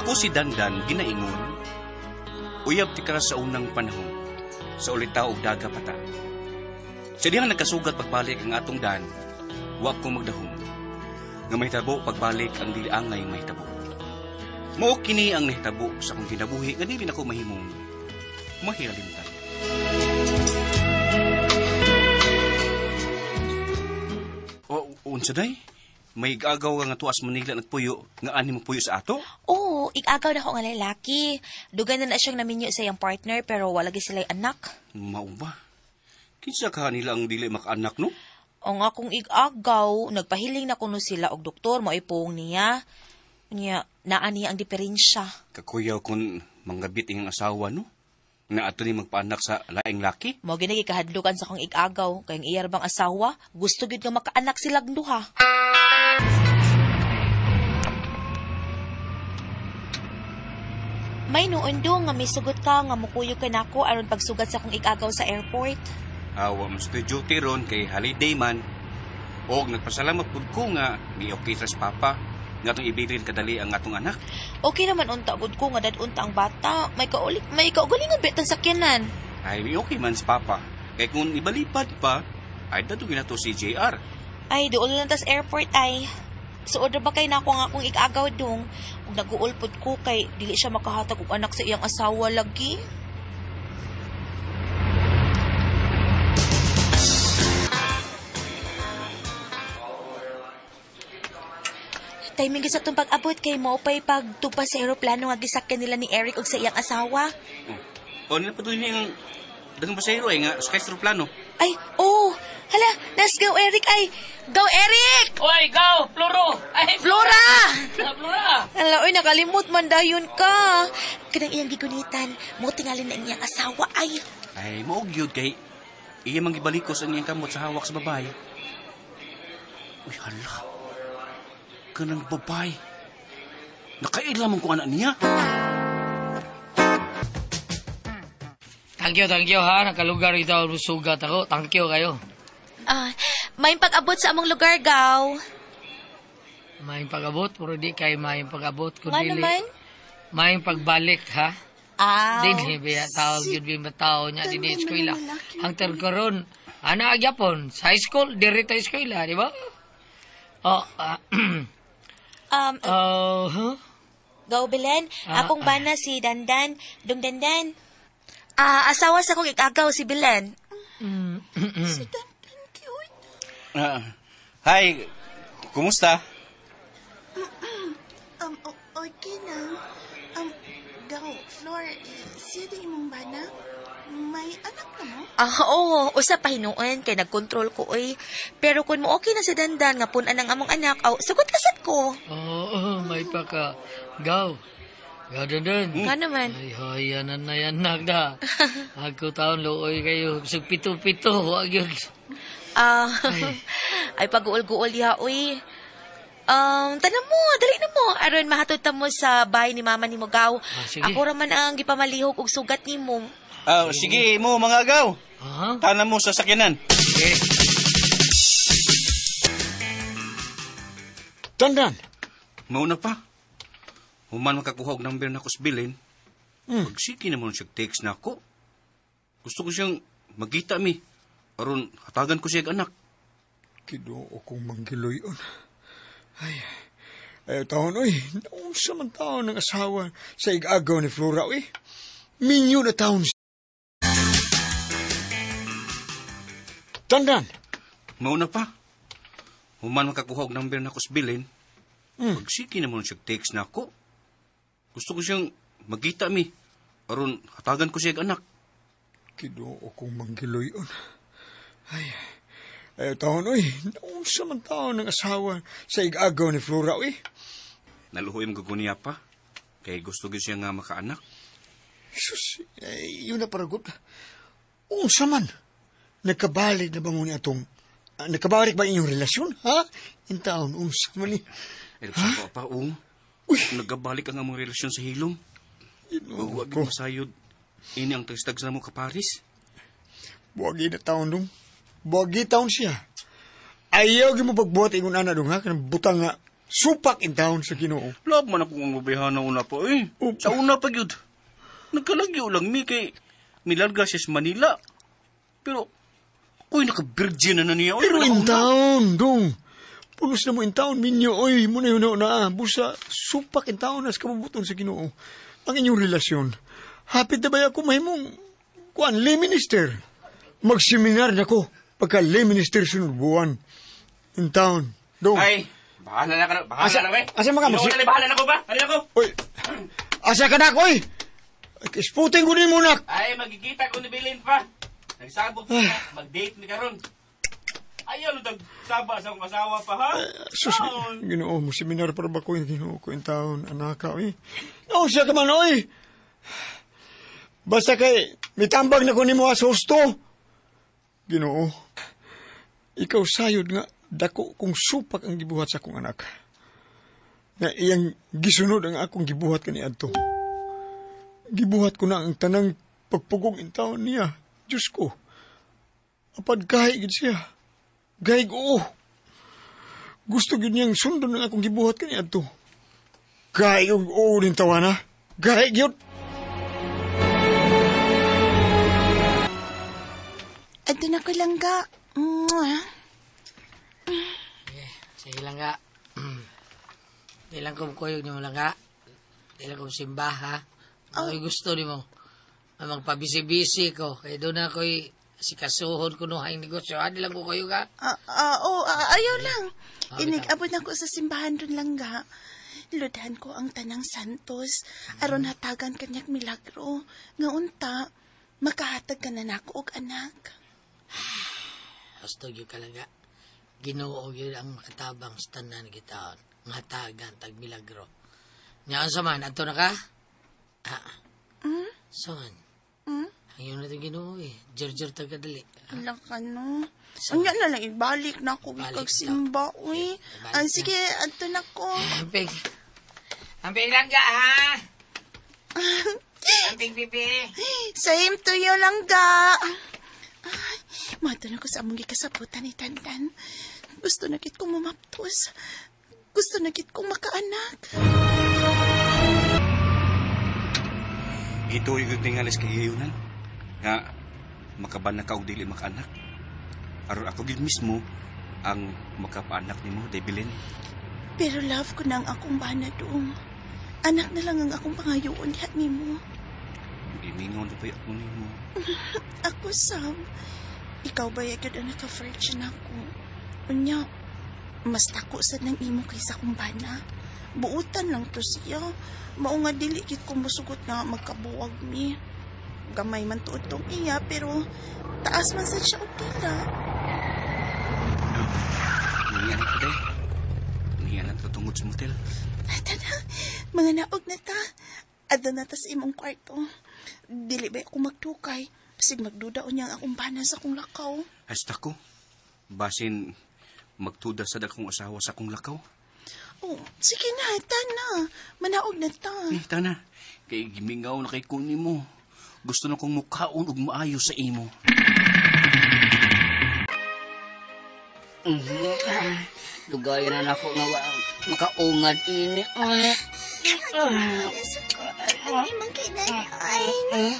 Ako si Dandan ginaingon, uyab ti ka sa unang panahon, sa ulitaw og daga pata. Sa dihang nagkasugat pagbalik ang atong Dan, wa ko magdahom. Nga mahitabo pagbalik ang dili angay mahitabo. Mao kini ang nahitabo sa akong kinabuhi nga dili nako mahimong mahilalimtan. O unsa day? May igagaw nga tuas Manila at puyo nga ani mo puyo sa ato? Oo, igagaw na ko nga lalaki. Dugan na siyang naminyo sa iyang partner pero wala gi sila'y anak. Mao ba? Kinsa ka nila ang dili makaanak no? O nga kung igagaw, nagpahiling na kuno sila og doktor, maipong niya. Niya, naan niya ang diferensya. Kakuyaw kung manggabit iyang asawa no? Na ato ni magpaanak sa laing laki? Mao ginagi kahadlukan sa kong igagaw, kayong iyar bang asawa, gusto gyud nga makaanak silang duha. May noon do nga may sugot ka nga mukuyog ka nako aron pagsugat sa kong igagaw sa airport. Awa mo sa duty ron kay holiday man. O nagpasalamat pud ko nga ni okay sa papa nga itong ibilin kadali ang atong anak. Okay naman unta gud ko nga dadunta ang bata. May kaugalingan betang sakyanan. Ay, okay man sa papa. Kaya kung ibalipad pa, ay dadugin na to si JR. Ay, doon lang tas airport ay. So, order ba kay na ako nga akong igagaw dong? Kung nag-uulpod ko kay dili siya makahatag og anak sa iyang asawa lagi. Timing sa itong pag-abot kay mo pa'y pagtupa sa aeroplano nga gisakyan nila ni Eric og sa iyang asawa. O, nila pa doon yung dagang pasahero ay nga sa aeroplano. Ay, oh! Hala, let's go, Eric! Ay, go, Eric! Oy, go! Floro! Ay, Flora! Flora! Hala, oy, nakalimot man dayon ka. Kanang iyang gigunitan, mo tingalin na iyang asawa, ay. Ay, maugyod kay iya mangibalikos ang iyang kamot sa hawak sa babae. Uy, hala. Kanang babae. Nakailaman ko anak niya. Thank you ha. Nakalugar ito sugat ako. Thank you kayo. May pag-abot sa among lugar, gaw. May pag-abot, pero di kay may pag-abot. Nga naman? May pagbalik ha. Dini biya tao, yun biya tao niya, dini eskwela. Ang terkaron, ana agyapon, sa high school, dirito eskwela, di ba? Gaw, Belen. Akong bana si Dandan. Dong Dandan. Asawa sa kong igagaw si Belen. Si Dandan, cute. Hi, kumusta? Okay na. Gaw, Flor, siya di mong bana? May anak na mo? Oo, usa pa hinuon kay nagkontrol ko oy. Pero kun mo okay na si Dandan nga punan ang among anak, sagot kasat ko. Oo, may pa ka. Gaw. Gaw Dandan. Nga naman. Ay, yanan na yanak da. Ako taon looy kayo. Bisag pito-pito. Huwag yun. Ay pag-uol-guol diha oy. Tanan mo, dali na mo. Aron mahatod ta mo sa bahay ni mama ni mo, Gaw. Sige. Ako raman ang gipamalihok og sugat nimo. Sige mo mga agaw. Tanan mo sa sakyanan. Okay. Dandan. Mauna pa. Human makakuha og number na ko sa bilin. Pagsiki naman siya text na ako. Gusto ko siyang magkita mi. Aron hatagan ko siya anak. Kinuo kong manggiloyon. Ay, taon, oy. Naon sa man taon ng asawa sa igagaw ni Flora, oy. Minyo na taon siya. Dandan. Mauna pa. Human makakuha og number na ko sa bilin. Pagsiki naman siya text na ako. Gusto ko siyang magkita mi. Aron hatagan ko siya anak. Kinuo kong manggiloyon. Ay, taon, oy. Naon sa man taon ng asawa sa igagaw ni Flora, oy. Naluhoy mo gaguniya pa. Kaya gusto ko siya nga makaanak. Sus, yun na paragot. Unsa man. Nagkabalik na ba ngunit atong... Nagkabalik ba inyong relasyon, ha? In taon, unsa man ni... Sa pa, nagkabalik ang among relasyon sa hilom. Huwag ko. masayod. Ini ang tagstag sa mo ka Paris. Buwagi na taon dong. Buwagi taon siya. Ayaw mo pagbuhat ingon ana dong, ha? Kanang butang nga supak in town sa Ginoo. Lab man akong ang mabayhan na una pa eh. Oh. Sa una pa yun. Nagkalagyo lang mi kay milarga siya sa Manila. Pero, ako'y naka-virgin na niya. Pero in town, dong. Pulos na mo in town, minyo, oy, muna yun na. Busa, supak in town, as kabubuton sa Ginoo. Ang inyong relasyon. Hapit na ba ako mahimong, kuan, lay minister. Magseminar na ko, pagka lay minister sunod buwan. In town, dong. Ay, bahala na ka na. Bahala na, eh. Asa mga Ikaw na, bahala na ko ba? Halina ko. Oy, asa ka na, oy. Kisputin ko din muna. Ay, magkikita ko ni Bilin pa. Nagsabot ko na, mag-date ni Karon. Ayaw, nagsaba sa akong asawa pa, ha? Sus, Ginoo mo, seminar para ba ko yung Ginoo ko in town, anak ka, oy. Oo, siya ka man, oy. Basta kay, may tambag na ko ni mo as hosto. Ginoo, ikaw sayod nga, dako kung supak ang gibuhat sa akong anak. Na iyang gisunod ang akong gibuhat kaniadto. Gibuhat ko na ang tanang pagpugong in town niya. Diyos ko, apad kahit siya. Gahig oo. Gusto yun niyang sundon ng akong gibuhat kaniadto. Gahig oo din tawana. Gahig yun. Ado na ko lang ga. Sige lang nga. Di lang ko kuyog niyo lang nga. Di lang ko simba, ha? Ako'y gusto ni mo. Magpabisi-bisi ko. Kaya doon ako'y sikasuhod ko nung negosyo. Di lang ko kuyog, ha? Ayaw lang. Okay, Inigabot na ko sa simbahan dun lang ga. Ludhan ko ang tanang santos. Aron hatagan kanyak milagro. Nga unta, makahatag ka na nako og anak. Hastog yung kalaga. Ginoo yun ang makatabang sa tanan kita. Ngatagan, tag milagro. Nyaan sa man, ato na ka? Son. Ang yun natin ginoo eh. Jer-jer tagadali. Wala ka no. Ang yan na lang, ibalik na ako. Ikag simba, uy. Sige, ato na ko. Amping. Amping lang ka, ha? Amping, pipi. Same to you lang ga. Mato na ko sa among gikasaputan ni Tantan. Gusto na kit kong mamaptos. Gusto na kit kong makaanak. Ito yung tingalis kay Yayunan. Nga, makaban na ka o dili makaanak. Aron ako gid mismo ang makapaanak ni mo, Debilin. Pero love ko na ang akong bana doon. Anak na lang ang akong pangayoon diha nimo. Imingon na pa ako ni mo. Ako, Sam. Ikaw ba yagad ang naka-virgin ako? Unya, mas tako sa nang imo kaysa kong bana. Buutan lang to siya. Mao nga dili kit kong musugot nga magkabuwag mi. Gamay man tuod tong iya, pero taas man sad siya og tila. Nangyari ko day. Nangyari na tungod sa motel. Ata na, mga naog na ta. Ada na ta sa imong kwarto. Dili ba ako magtukay? Sig magduda unya ang akong bana sa akong lakaw. Hasta ko. Basin magtuda sa dakong asawa sa akong lakaw. Oh, sige na, tana. Manaog na ta. Tana, kay gimingaw na kay kuni mo. Gusto na kong mukhaon ug maayo sa imo. Lugayan na ako nga makaungad ini. Ay, magkinain.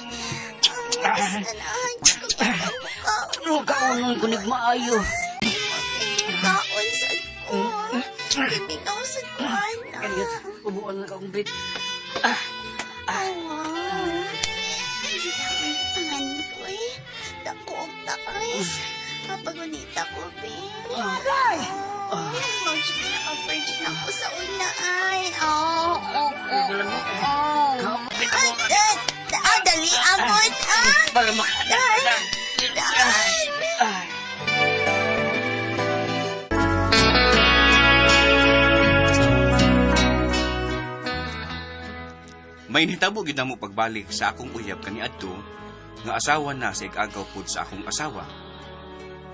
Lugaon ko nagmaayo. Kaon sa ko. Kiminaw sa ko, Kaya ubuan na akong bed. Andoy, dako og taas. Kapagunita ko, babe. Mag-sige naka-virgin ako sa una, ay. Dali, amot, Para makadaan. May nitabo gid namo pagbalik sa akong uyab kaniadto nga asawa na sa ikagaw pud sa akong asawa.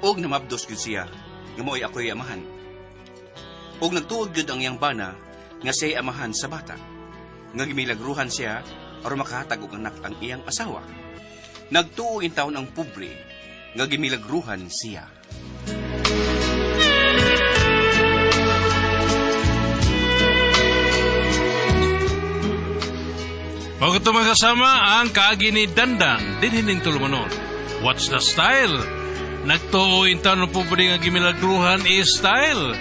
Og namabdos gyud siya nga mo'y ako'y amahan. Og nagtuod gyud ang iyang bana nga siya'y amahan sa bata. Nga gimilagruhan siya aron makahatag og anak ang iyang asawa. Nagtuo in taon ang pobre nga gimilagruhan siya. O ito mga kasama, ang kaagi ni Dandan, din hining tulumanon. What's the style? Nagtuo intan no po pwede nga gimilagruhan is style.